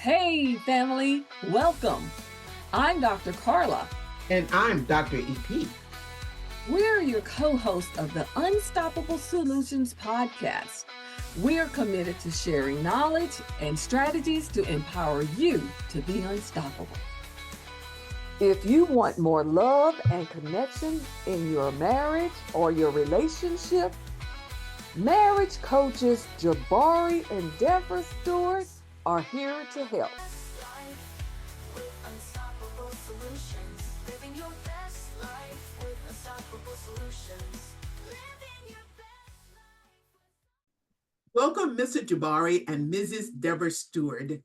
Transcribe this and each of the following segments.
Hey, family, welcome. I'm Dr. Carla. And I'm Dr. EP. We're your co hosts of the Unstoppable Solutions podcast. We're committed to sharing knowledge and strategies to empower you to be unstoppable. If you want more love and connection in your marriage or your relationship, marriage coaches Jabari and Debra Steward are here to help. Welcome, Mr. Jabari and Mrs. Debra Steward.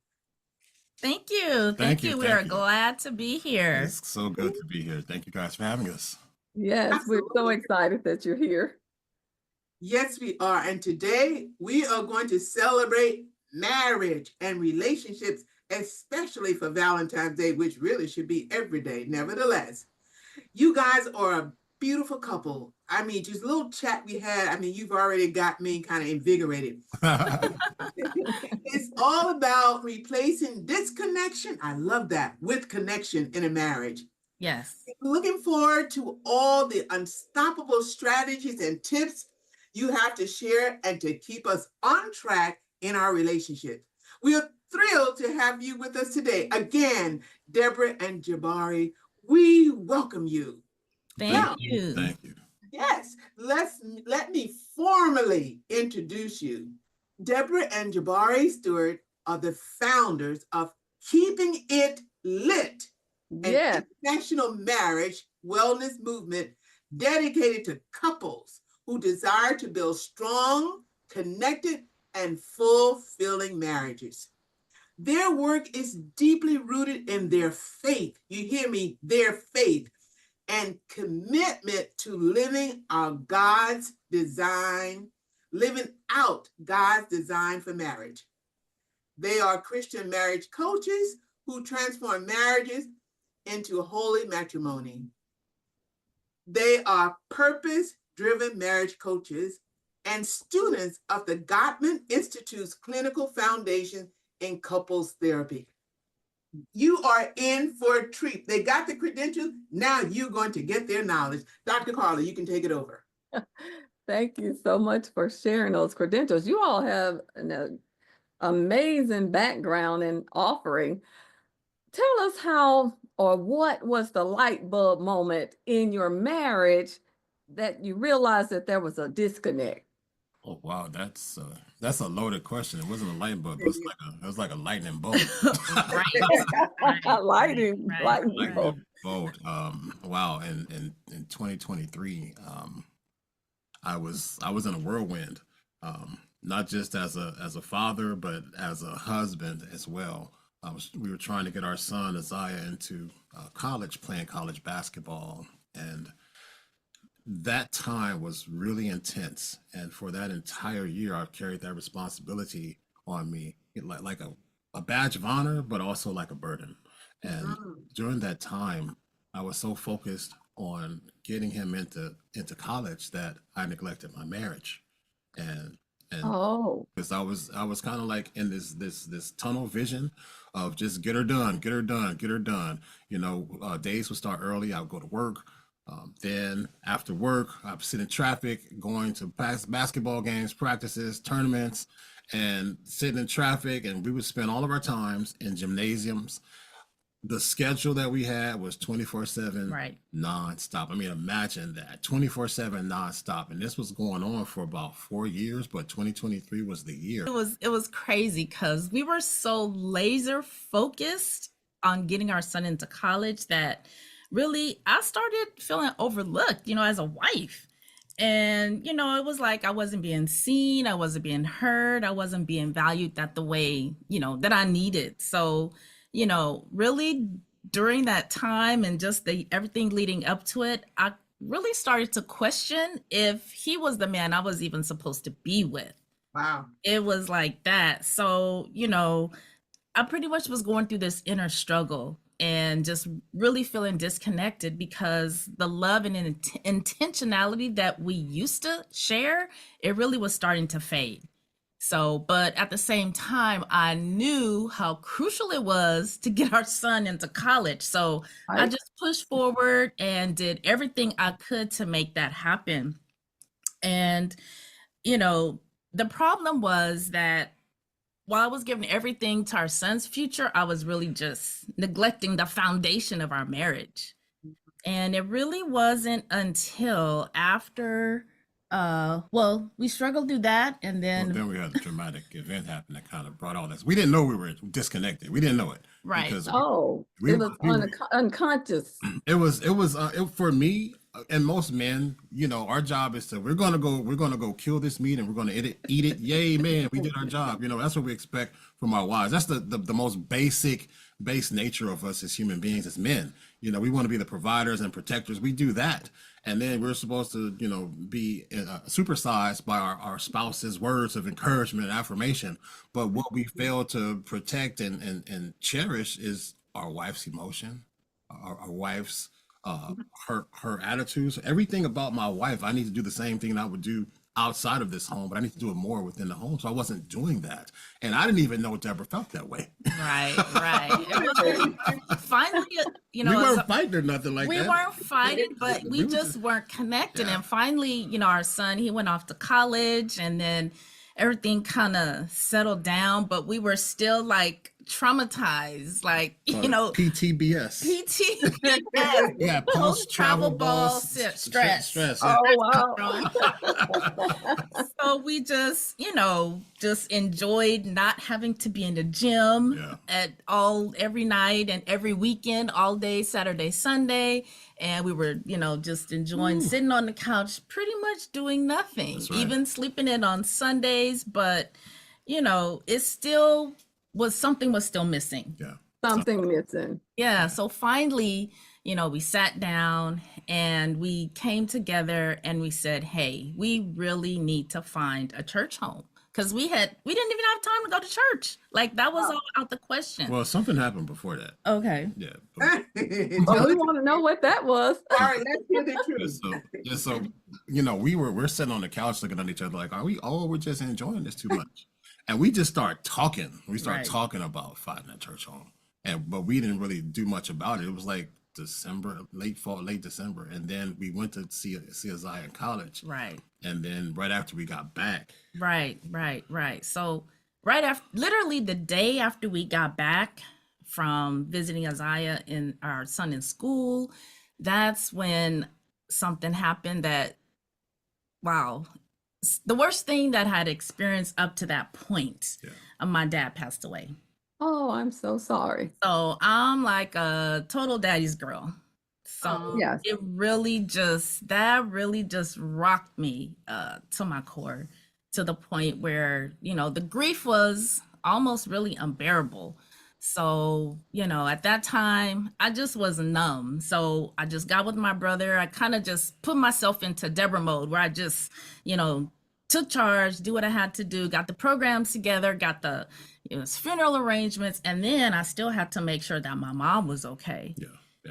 Thank you. Thank you. We are glad to be here. It's so good to be here. Thank you guys for having us. Yes, Absolutely. We're so excited that you're here. Yes, we are. And today we are going to celebrate marriage and relationships, especially for Valentine's Day, which really should be every day. Nevertheless, you guys are a beautiful couple. I mean, just a little chat we had. I mean, you've already got me kind of invigorated. It's all about replacing disconnection. I love that, with connection in a marriage. Yes. Looking forward to all the unstoppable strategies and tips you have to share and to keep us on track in our relationship. We are thrilled to have you with us today. Again, Debra and Jabari, we welcome you. Thank you. Thank you. Yes, let me formally introduce you. Debra and Jabari Steward are the founders of Keeping It Lit, an international marriage wellness movement dedicated to couples who desire to build strong, connected, and fulfilling marriages. Their work is deeply rooted in their faith. You hear me? Their faith and commitment to living out God's design for marriage. They are Christian marriage coaches who transform marriages into holy matrimony. They are purpose-driven marriage coaches and students of the Gottman Institute's Clinical Foundation in Couples Therapy. You are in for a treat. They got the credentials. Now you're going to get their knowledge. Dr. Carla, you can take it over. Thank you so much for sharing those credentials. You all have an amazing background and offering. Tell us how or what was the light bulb moment in your marriage that you realized that there was a disconnect? Oh wow, that's a loaded question. It wasn't a light bulb. It was like a lightning bolt. Lightning bolt. Wow. In 2023, I was in a whirlwind. Not just as a father, but as a husband as well. We were trying to get our son Isaiah into college, playing college basketball, and that time was really intense. And for that entire year, I've carried that responsibility on me, like a badge of honor, but also like a burden. And during that time, I was so focused on getting him into college that I neglected my marriage. And because I was kind of like in this tunnel vision of just get her done. You know, days would start early. I would go to work. Then after work, I'd sit in traffic, going to basketball games, practices, tournaments, and sitting in traffic. And we would spend all of our times in gymnasiums. The schedule that we had was 24/7, right, nonstop. I mean, imagine that, 24/7 nonstop. And this was going on for about 4 years, but 2023 was the year. It was crazy because we were so laser focused on getting our son into college that really I started feeling overlooked, as a wife. And, it was like I wasn't being seen, I wasn't being heard, I wasn't being valued that the way, that I needed. So, really during that time and just everything leading up to it, I really started to question if he was the man I was even supposed to be with. Wow. It was like that. So, I pretty much was going through this inner struggle and just really feeling disconnected because the love and intentionality that we used to share, it really was starting to fade. So, but at the same time, I knew how crucial it was to get our son into college. So I Right. just pushed forward and did everything I could to make that happen. And, you know, the problem was that while I was giving everything to our son's future, I was really just neglecting the foundation of our marriage. And it really wasn't until after well, we struggled through that and Well, then then we had a dramatic event happen that kind of brought all this. We didn't know we were disconnected. We didn't know it right. because Oh, we it were, was we were unconscious. for me and most men, you know, our job is to we're gonna go kill this meat and we're gonna eat it. Yay, man, we did our job. You know, that's what we expect from our wives. That's the most base nature of us as human beings, as men. You know, we want to be the providers and protectors. We do that. And then we're supposed to, you know, be supersized by our spouse's words of encouragement and affirmation. But what we fail to protect and cherish is our wife's emotion, our wife's her attitudes, everything about my wife. I need to do the same thing that I would do outside of this home, but I need to do it more within the home. So I wasn't doing that, and I didn't even know Deborah felt that way. Right, right. It was finally, you know, We weren't fighting or nothing like we that. weren't fighting, but we were just weren't connected. Yeah. And finally, you know, our son, he went off to college and then everything kind of settled down, but we were still like traumatized, like, you know, PTBS. PTSD. Yeah, post travel ball stress. Stress. Oh, wow. So we just, you know, just enjoyed not having to be in the gym Yeah. every night and every weekend, all day, Saturday, Sunday. And we were, you know, just enjoying sitting on the couch, pretty much doing nothing, That's right. even sleeping in on Sundays. But, you know, it still something was still missing. Yeah. Something missing. Yeah. So finally, you know, we sat down and we came together and we said, hey, we really need to find a church home. Because we didn't even have time to go to church. Like that was all out the question. Well, something happened before that. Okay. Yeah. Well, we want to know what that was. All right, let's hear the truth. So you know, we're sitting on the couch looking at each other like, we're just enjoying this too much. And we just start talking. We start Right. talking about finding a church home. But we didn't really do much about it. It was like December, late December. And then we went to see Isaiah in college. Right. And then right after we got back. Right. So right after, literally the day after we got back from visiting Isaiah and our son in school, that's when something happened that, wow, the worst thing that I had experienced up to that point. Yeah. My dad passed away. Oh, I'm so sorry. So I'm like a total daddy's girl. So Yes. that really just rocked me to my core, to the point where, you know, the grief was almost really unbearable. So, you know, at that time, I just was numb. So I just got with my brother. I kind of just put myself into Debra mode where I just, you know, took charge, do what I had to do, got the programs together, got the funeral arrangements, and then I still had to make sure that my mom was okay.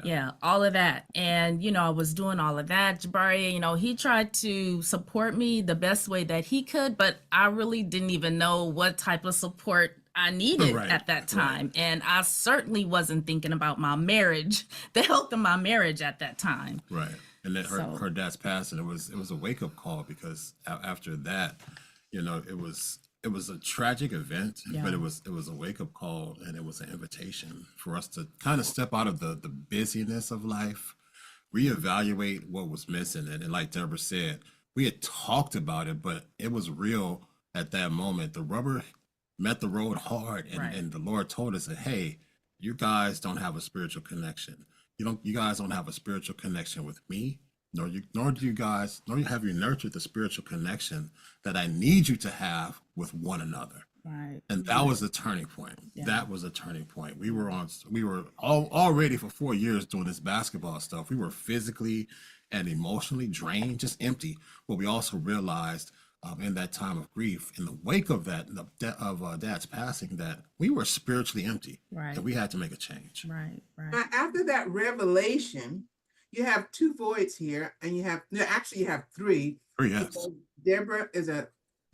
Yeah, all of that. And, you know, I was doing all of that. Jabari, you know, he tried to support me the best way that he could, but I really didn't even know what type of support I needed at that time. Right. And I certainly wasn't thinking about my marriage, the health of my marriage at that time. Right. And then her dad's passing, it was a wake-up call, because after that, you know, it was a tragic event, but it was a wake-up call, and it was an invitation for us to kind of step out of the busyness of life, reevaluate what was missing. And like Deborah said, we had talked about it, but it was real at that moment. The rubber met the road hard, and the Lord told us that, hey, you guys don't have a spiritual connection. You guys don't have a spiritual connection with me, nor have you nurtured the spiritual connection that I need you to have with one another. Right. And that was the turning point. Yeah. That was a turning point. We were already for 4 years doing this basketball stuff. We were physically and emotionally drained, just empty. But we also realized in that time of grief, in the wake of that, of Dad's passing, that we were spiritually empty, and we had to make a change. Right. Now, after that revelation, you have two voids here, and you have three. Oh, yes. Deborah is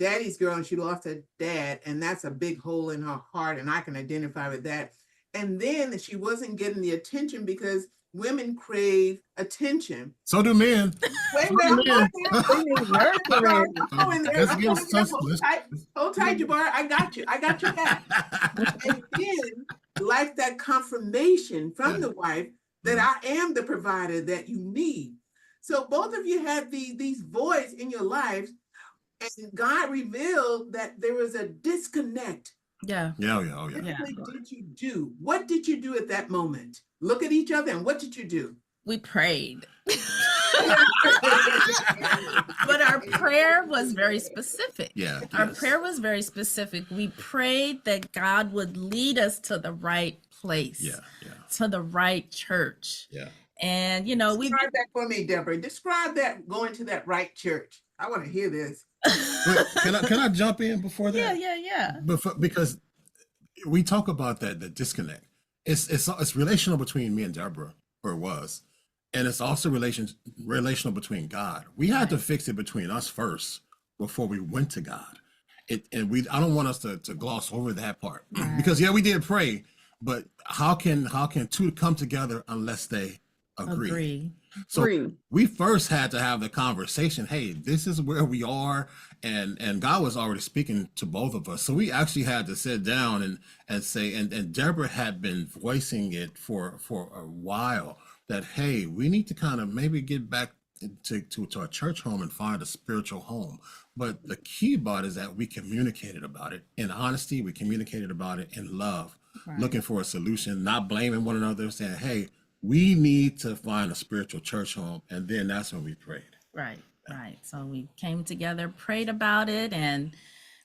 daddy's girl and she lost her dad, and that's a big hole in her heart, and I can identify with that. And then she wasn't getting the attention because women crave attention. So do men. Wait, So wait, do I'm men. going there. Let's give us Hold tight, Jabari. I got you. I got your back. And then, like that confirmation from the wife that I am the provider that you need. So both of you have these voids in your lives, and God revealed that there was a disconnect. Yeah. Oh yeah. What did you do? What did you do at that moment? Look at each other, and what did you do? We prayed. But our prayer was very specific. Yeah. Our prayer was very specific. We prayed that God would lead us to the right place. Yeah. To the right church. Yeah. And we describe that for me, Deborah. Describe that, going to that right church. I want to hear this. Wait, can I jump in before that? Yeah. Because we talk about that disconnect. It's relational between me and Deborah, or it was, and it's also relational between God. We had to fix it between us first before we went to God. I don't want us to gloss over that part, because we did pray, but how can two come together unless they agree? So we first had to have the conversation. Hey, this is where we are, and God was already speaking to both of us. So we actually had to sit down and say, and Deborah had been voicing it for a while, that hey, we need to kind of maybe get back to a church home and find a spiritual home. But the key about it is that we communicated about it in honesty. We communicated about it in love, looking for a solution, not blaming one another, saying, hey, we need to find a spiritual church home. And then that's when we prayed. Right. So we came together, prayed about it, and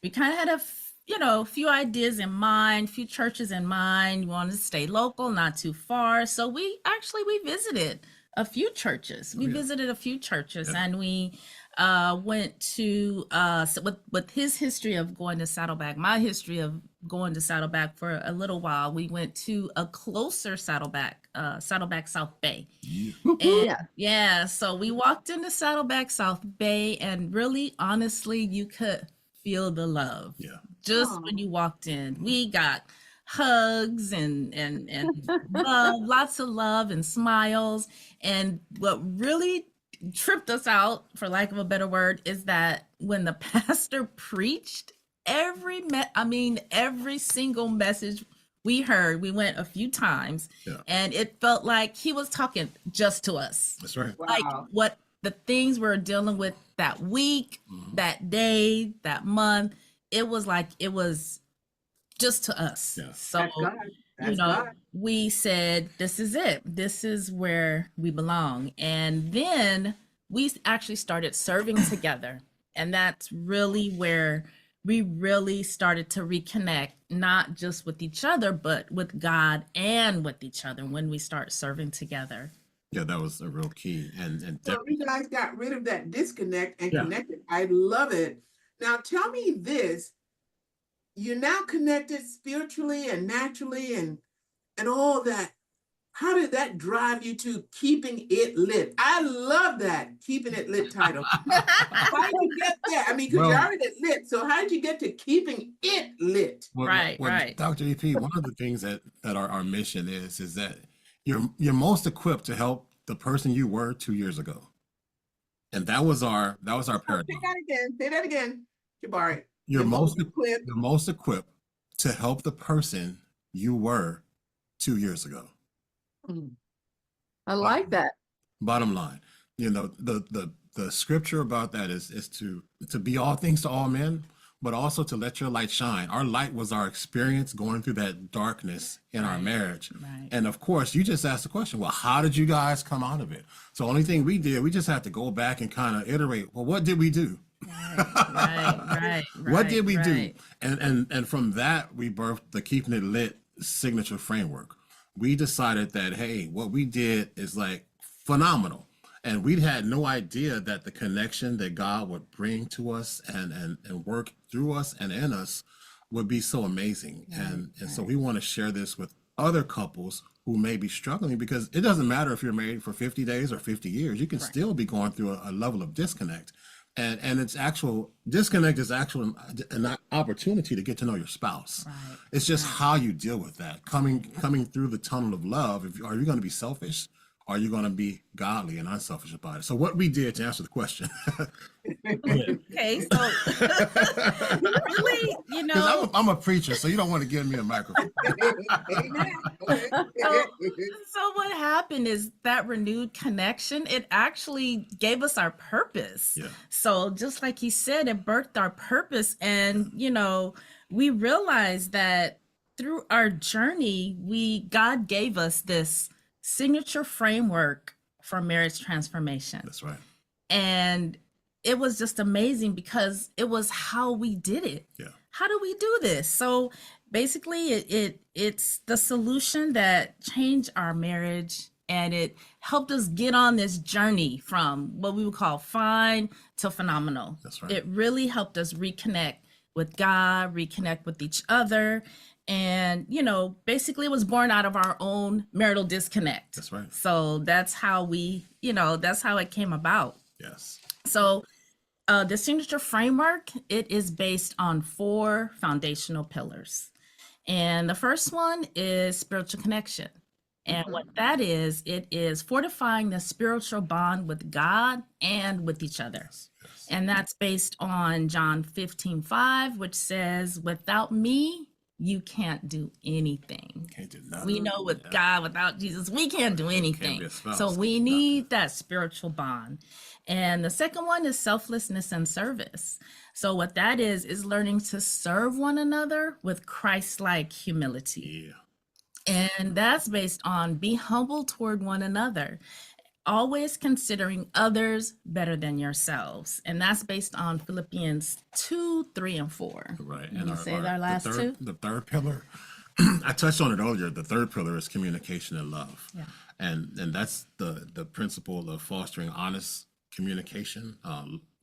we kind of had a few ideas in mind, few churches in mind. We wanted to stay local, not too far. So we visited a few churches. And we went to with his history of going to Saddleback, my history of going to Saddleback for a little while, we went to a closer Saddleback South Bay. So we walked into Saddleback South Bay, and really honestly you could feel the love when you walked in. We got hugs and love, lots of love and smiles. And what really tripped us out, for lack of a better word, is that when the pastor preached, every single message we heard, we went a few times, and it felt like he was talking just to us. That's right. Like what the things we're dealing with that week, that day, that month, it was like it was just to us. Yeah. So we said, this is it. This is where we belong. And then we actually started serving together. And that's really where we really started to reconnect, not just with each other, but with God and with each other when we start serving together. Yeah, that was a real key. And so you guys got rid of that disconnect and connected. I love it. Now tell me this. You're now connected spiritually and naturally and all that. How did that drive you to keeping it lit? I love that, keeping it lit title. How did you get there? I mean, because you're already lit. So how did you get to keeping it lit? Right. Dr. EP, one of the things that our mission is that you're most equipped to help the person you were 2 years ago. And that was our paradigm. Say that again, Jabari. You're most equipped to help the person you were 2 years ago. I like that. Bottom line, the scripture about that is to be all things to all men, but also to let your light shine. Our light was our experience going through that darkness in our marriage. Right. And of course, you just asked the question, well, how did you guys come out of it? So the only thing we did, we just had to go back and kind of iterate, well, what did we do? Right. What did we do? And from that, we birthed the Keeping It Lit signature framework. We decided that, hey, what we did is like phenomenal. And we had no idea that the connection that God would bring to us and work through us and in us would be so amazing. And so we want to share this with other couples who may be struggling, because it doesn't matter if you're married for 50 days or 50 years, you can still be going through a level of disconnect. And it's actual disconnect is actual an opportunity to get to know your spouse. Right. It's just Right. how you deal with that. Coming through the tunnel of love. Are you going to be selfish? Or are you going to be godly and unselfish about it? So what we did to answer the question. Okay, so really, Because I'm a preacher, so you don't want to give me a microphone. so what happened is that renewed connection, it actually gave us our purpose. Yeah. So just like he said, it birthed our purpose. And, we realized that through our journey, God gave us this signature framework for marriage transformation. That's right. And it was just amazing because it was how we did it. Yeah. How do we do this? So basically it's the solution that changed our marriage, and it helped us get on this journey from what we would call fine to phenomenal. That's right. It really helped us reconnect with God, reconnect with each other. And, basically it was born out of our own marital disconnect. That's right. So that's how that's how it came about. Yes. So the signature framework, it is based on 4 foundational pillars. And the first one is spiritual connection. And what that is, it is fortifying the spiritual bond with God and with each other. Yes. And that's based on John 15:5, which says, without me, you can't do anything. Can't do nothing. We know with God, without Jesus, we can't do anything. be a spouse, So we can't do need that spiritual bond. And the second one is selflessness and service. So what that is learning to serve one another with Christ-like humility. Yeah. And that's based on be humble toward one another, always considering others better than yourselves. And that's based on Philippians 2, 3, and 4. Right. You say our last two? The third pillar, I touched on it earlier. The third pillar is communication and love. Yeah. And that's the principle of fostering honest communication,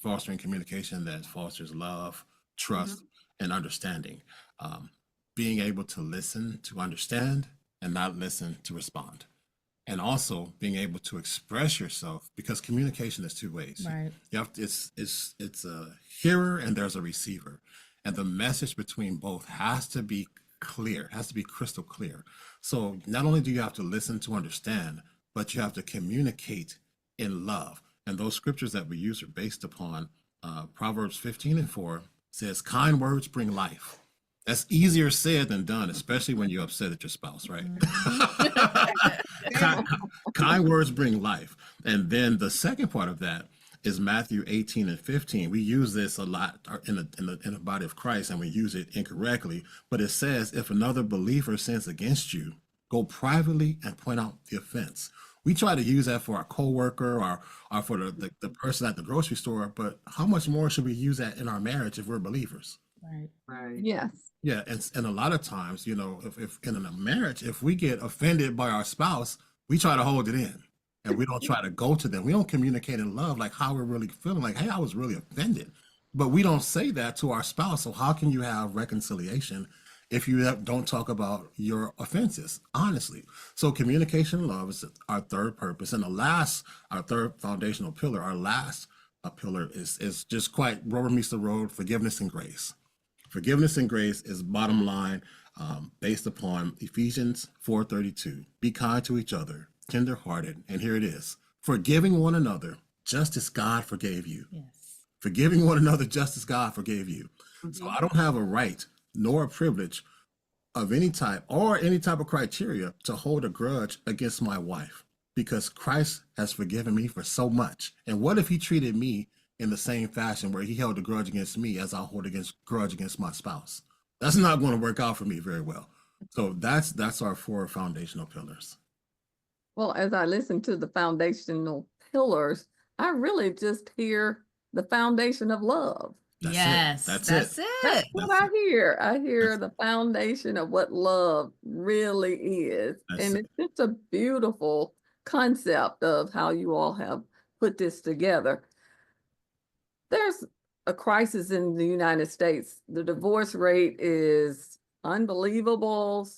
fostering communication that fosters love, trust, and understanding. Being able to listen to understand and not listen to respond. And also being able to express yourself, because communication is 2 ways. Right. You have to, it's a hearer and there's a receiver, and the message between both has to be clear, has to be crystal clear. So not only do you have to listen to understand, but you have to communicate in love. And those scriptures that we use are based upon Proverbs 15:4 says, kind words bring life. That's easier said than done, especially when you're upset at your spouse, right? Kind words bring life. And then the second part of that is Matthew 18:15. We use this a lot in the body of Christ, and we use it incorrectly. But it says, if another believer sins against you, go privately and point out the offense. We try to use that for our coworker or for the person at the grocery store, but how much more should we use that in our marriage if we're believers? Right. Yes. Yeah, and a lot of times, if in a marriage, if we get offended by our spouse, we try to hold it in, and we don't try to go to them. We don't communicate in love, like how we're really feeling, like, hey, I was really offended. But we don't say that to our spouse. So how can you have reconciliation if you don't talk about your offenses, honestly? So communication and love is our third purpose. And our third foundational pillar, our last pillar is just quite rubber meets the road, forgiveness and grace. Forgiveness and grace is bottom line, based upon Ephesians 4:32. Be kind to each other, tenderhearted, and here it is, forgiving one another, just as God forgave you. Yes. Forgiving one another, just as God forgave you. So I don't have a right nor a privilege of any type or any type of criteria to hold a grudge against my wife, because Christ has forgiven me for so much. And what if he treated me in the same fashion where he held a grudge against me as I hold a grudge against my spouse? That's not going to work out for me very well. So that's our 4 foundational pillars. Well, as I listen to the foundational pillars, I really just hear the foundation of love. That's Yes. That's That's what I hear. I hear the foundation of what love really is. And it's just a beautiful concept of how you all have put this together. There's a crisis in the United States. The divorce rate is unbelievable.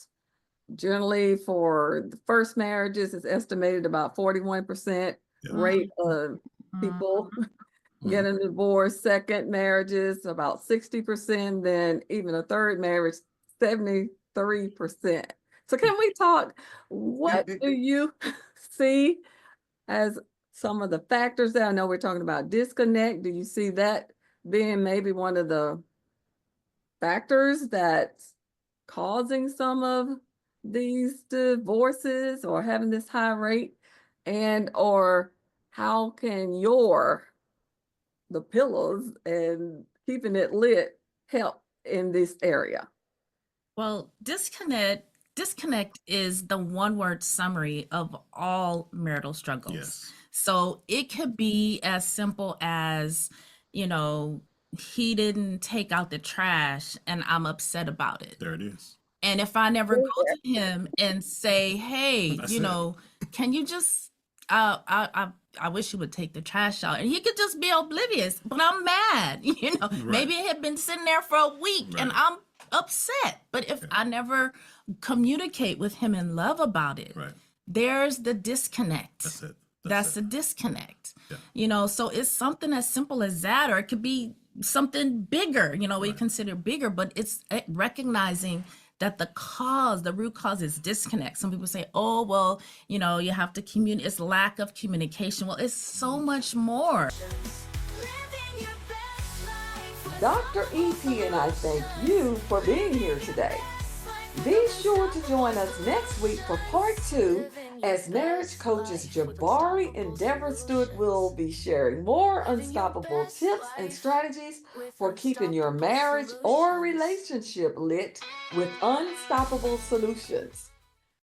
Generally, for the first marriages, it's estimated about 41% rate of people get a divorce. Second marriages, about 60%. Then even a third marriage, 73%. So can we talk, what do you see as some of the factors there? I know we're talking about disconnect. Do you see that being maybe one of the factors that's causing some of these divorces or having this high rate? And or how can the pillows and keeping it lit help in this area? Well, disconnect is the one word summary of all marital struggles. Yes. So it could be as simple as, you know, he didn't take out the trash and I'm upset about it. There it is. And if I never go to him and say, hey, That's you it. know, can you just, I wish you would take the trash out. And he could just be oblivious, but I'm mad. You know, maybe it had been sitting there for a week and I'm upset. But if I never communicate with him in love about it, there's the disconnect. That's it. That's the disconnect. Yeah. You know, so it's something as simple as that, or it could be something bigger, you know, we consider bigger, but it's recognizing that the root cause is disconnect. Some people say, oh, well, you know, you have to communicate, it's lack of communication. Well, it's so much more. Dr. E.T. and I thank you for being here today. Be sure to join us next week for part 2 as marriage coaches Jabari and Debra Steward will be sharing more unstoppable tips and strategies for keeping your marriage or relationship lit with unstoppable solutions.